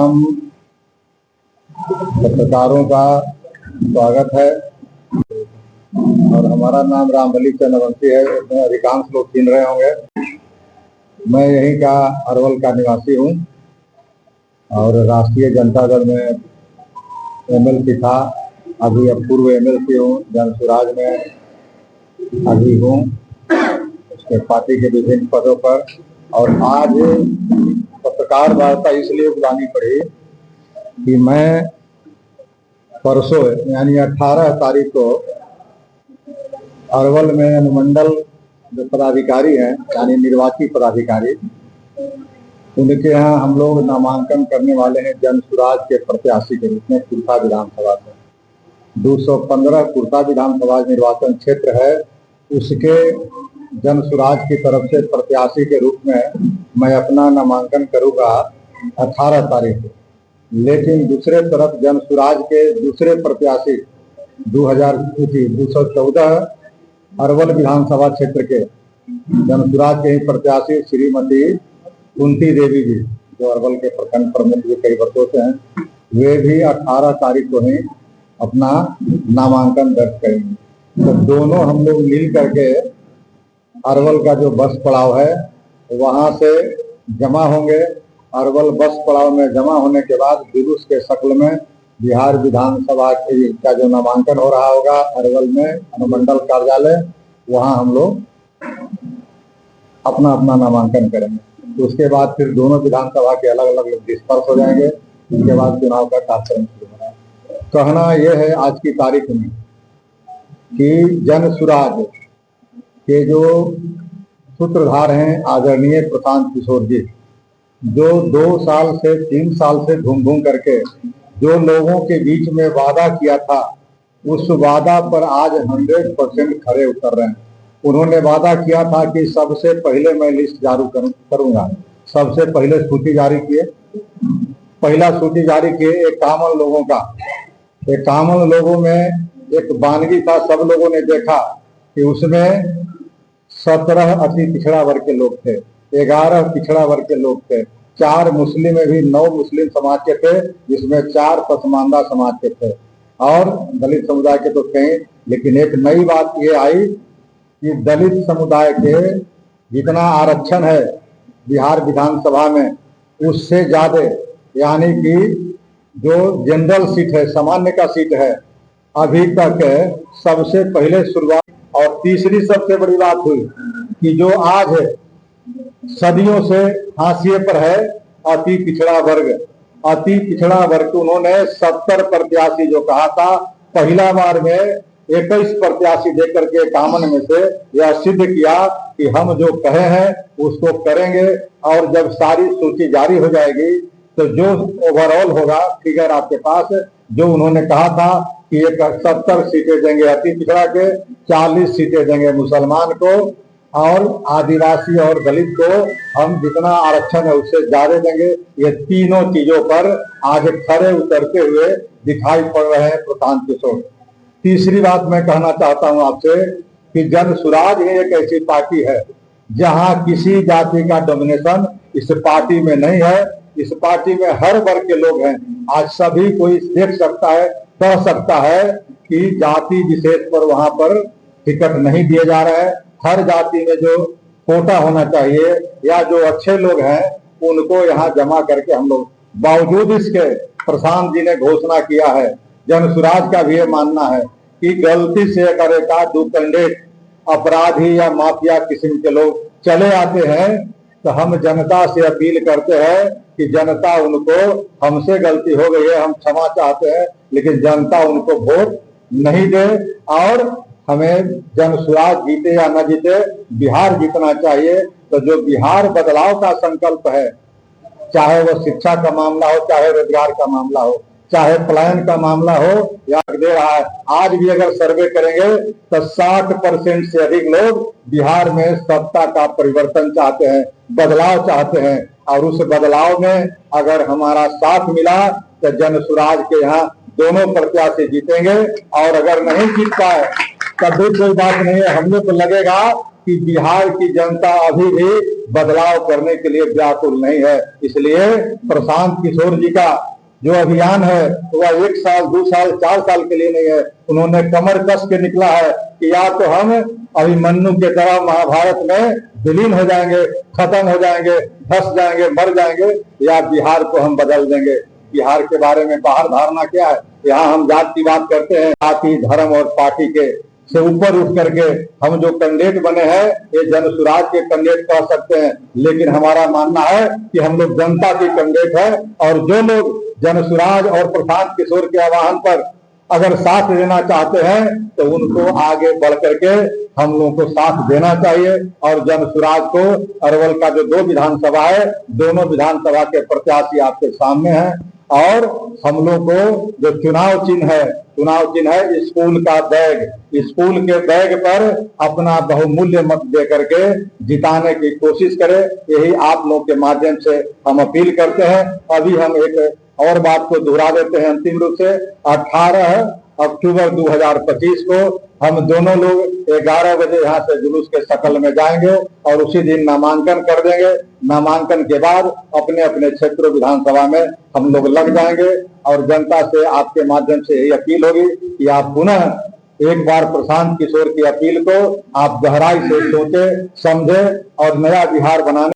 हम पत्रकारों का स्वागत है और हमारा नाम रामबली चंद्रवंशी है। इसमें अधिकांश लोग चिन्ह रहे होंगे। मैं यहीं का अरवल का निवासी हूँ और राष्ट्रीय जनता दल में एमएलसी था, अभी अब पूर्व एमएलसी हूँ। जन सुराज में अभी हूँ, उसके पार्टी के विभिन्न पदों पर। और आज पत्रकार वार्ता इसलिए बुलानी पड़ी कि मैं परसों यानी 18 तारीख को अरवल में अनुमंडल जो पदाधिकारी हैं यानी निर्वाची पदाधिकारी, उनके यहाँ हम लोग नामांकन करने वाले हैं जन सुराज के प्रत्याशी के रूप में। कुर्ता विधानसभा से 215 कुर्ता विधानसभा निर्वाचन क्षेत्र है, उसके जन सुराज की तरफ से प्रत्याशी के रूप में मैं अपना नामांकन करूंगा 18 तारीख को। लेकिन दूसरे तरफ जन सुराज के दूसरे प्रत्याशी 214 अरवल विधानसभा क्षेत्र के जन सुराज के ही प्रत्याशी श्रीमती कुंती देवी जी, जो अरवल के प्रखंड प्रमुख भी कई वर्षों से हैं, वे भी 18 तारीख को ही अपना नामांकन दर्ज करेंगे। तो दोनों हम लोग मिल करके अरवल का जो बस पड़ाव है वहां से जमा होंगे। अरवल बस पड़ाव में जमा होने के बाद जुलूस के शक्ल में बिहार विधानसभा का जो नामांकन हो रहा होगा अरवल में अनुमंडल कार्यालय, वहां हम लोग अपना अपना नामांकन करेंगे। तो उसके बाद फिर दोनों विधानसभा के अलग अलग लोग डिस्पर्स हो जाएंगे। उसके बाद चुनाव का कार्यक्रम शुरू होगा। कहना यह है आज की तारीख में कि जन सुराज के जो सूत्रधार हैं आदरणीय प्रशांत किशोर जी, जो 2 साल से 3 साल से घूम घूम करके जो लोगों के बीच में वादा किया था, उस वादा पर आज 100% खरे उतर रहे हैं। उन्होंने वादा किया था कि सबसे पहले मैं लिस्ट जारी करूंगा। सबसे पहले सूची जारी किए, पहला सूची जारी किए 51 लोगों का। 51 लोगों में एक बानगी था, सब लोगों ने देखा कि उसमें 17 अति पिछड़ा वर्ग के लोग थे, 11 पिछड़ा वर्ग के लोग थे, 4 मुस्लिम में भी 9 मुस्लिम समाज के थे, जिसमें 4 पसमानदा समाज के थे और दलित समुदाय के तो थे। लेकिन एक नई बात ये आई कि दलित समुदाय के जितना आरक्षण है बिहार विधानसभा में, उससे ज्यादा यानी कि जो जनरल सीट है, सामान्य का सीट है, अभी तक सबसे पहले शुरुआत। और तीसरी सबसे बड़ी बात हुई कि जो आज सदियों से हाशिए पर है अति पिछड़ा वर्ग। अति पिछड़ा वर्ग उन्होंने 70 प्रत्याशी जो कहा था, पहला बार में 21 प्रत्याशी देकर के 51 में से यह सिद्ध किया कि हम जो कहे हैं उसको करेंगे। और जब सारी सूची जारी हो जाएगी तो जो ओवरऑल होगा फिगर आपके पास, जो उन्होंने कहा था कि 70 सीटें देंगे अति पिछड़ा के, 40 सीटें देंगे मुसलमान को और आदिवासी और दलित को हम जितना आरक्षण है उससे ज्यादा देंगे। ये तीनों चीजों पर आज खरे उतरते हुए दिखाई पड़ रहे हैं प्रशांत किशोर। तीसरी बात मैं कहना चाहता हूं आपसे कि जन सुराज ही एक ऐसी पार्टी है जहां किसी जाति का डोमिनेशन इस पार्टी में नहीं है। इस पार्टी में हर वर्ग के लोग हैं। आज सभी कोई देख सकता है, कह सकता है कि जाति विशेष पर वहां पर टिकट नहीं दिए जा रहे हैं। हर जाति में जो कोटा होना चाहिए या जो अच्छे लोग हैं उनको यहाँ जमा करके हम लोग, बावजूद इसके प्रशांत जी ने घोषणा किया है, जन सुराज का भी ये मानना है कि गलती से अगर एक आध 2 कैंडिडेट अपराधी या माफिया किस्म के लोग चले आते हैं तो हम जनता से अपील करते हैं कि जनता उनको, हमसे गलती हो गई है, हम क्षमा चाहते हैं, लेकिन जनता उनको वोट नहीं दे और हमें जन सुराज जीते या न जीते, बिहार जीतना चाहिए। तो जो बिहार बदलाव का संकल्प है, चाहे वो शिक्षा का मामला हो, चाहे रोजगार का मामला हो, चाहे पलायन का मामला हो, या दे रहा है। आज भी अगर सर्वे करेंगे तो 60% से अधिक लोग बिहार में सत्ता का परिवर्तन चाहते हैं, बदलाव चाहते हैं। और उस बदलाव में अगर हमारा साथ मिला तो जन सुराज के यहाँ दोनों प्रत्याशी जीतेंगे। और अगर नहीं जीत पाए तब भी कोई बात नहीं है, हम लोग को लगेगा कि बिहार की जनता अभी भी बदलाव करने के लिए व्याकुल नहीं है। इसलिए प्रशांत किशोर जी का जो अभियान है वह 1 साल, 2 साल, 4 साल के लिए नहीं है। उन्होंने कमर कस के निकला है कि या तो हम अभिमन्यु के तरह महाभारत में विलीन हो जाएंगे, खत्म हो जाएंगे, धस जाएंगे, मर जाएंगे, या बिहार को हम बदल देंगे। बिहार के बारे में बाहर धारणा क्या है? यहाँ हम जात की बात करते हैं, जाति, धर्म और पार्टी के से ऊपर उठ करके हम जो कैंडिडेट बने हैं ये जन सुराज के कैंडिडेट कह सकते हैं, लेकिन हमारा मानना है कि हम लोग जनता के कैंडिडेट हैं। और जो लोग जन सुराज और प्रशांत किशोर के आह्वान पर अगर साथ देना चाहते हैं तो उनको आगे बढ़ करके हम लोगों को साथ देना चाहिए। और जन सुराज को अरवल का जो 2 विधानसभा है, दोनों विधानसभा के प्रत्याशी आपके सामने हैं। और हम लोग को जो चुनाव चिन्ह है स्कूल का बैग। स्कूल के बैग पर अपना बहुमूल्य मत दे करके जिताने की कोशिश करें, यही आप लोग के माध्यम से हम अपील करते हैं। अभी हम एक और बात को दोहरा देते हैं अंतिम रूप से। 18 अक्टूबर 2025 को हम दोनों लोग 11 बजे यहाँ से जुलूस के शकल में जाएंगे और उसी दिन नामांकन कर देंगे। नामांकन के बाद अपने अपने क्षेत्रों विधानसभा में हम लोग लग जाएंगे। और जनता से आपके माध्यम से यही अपील होगी कि आप पुनः एक बार प्रशांत किशोर की अपील को आप गहराई से सोचे, समझे और नया बिहार बनाने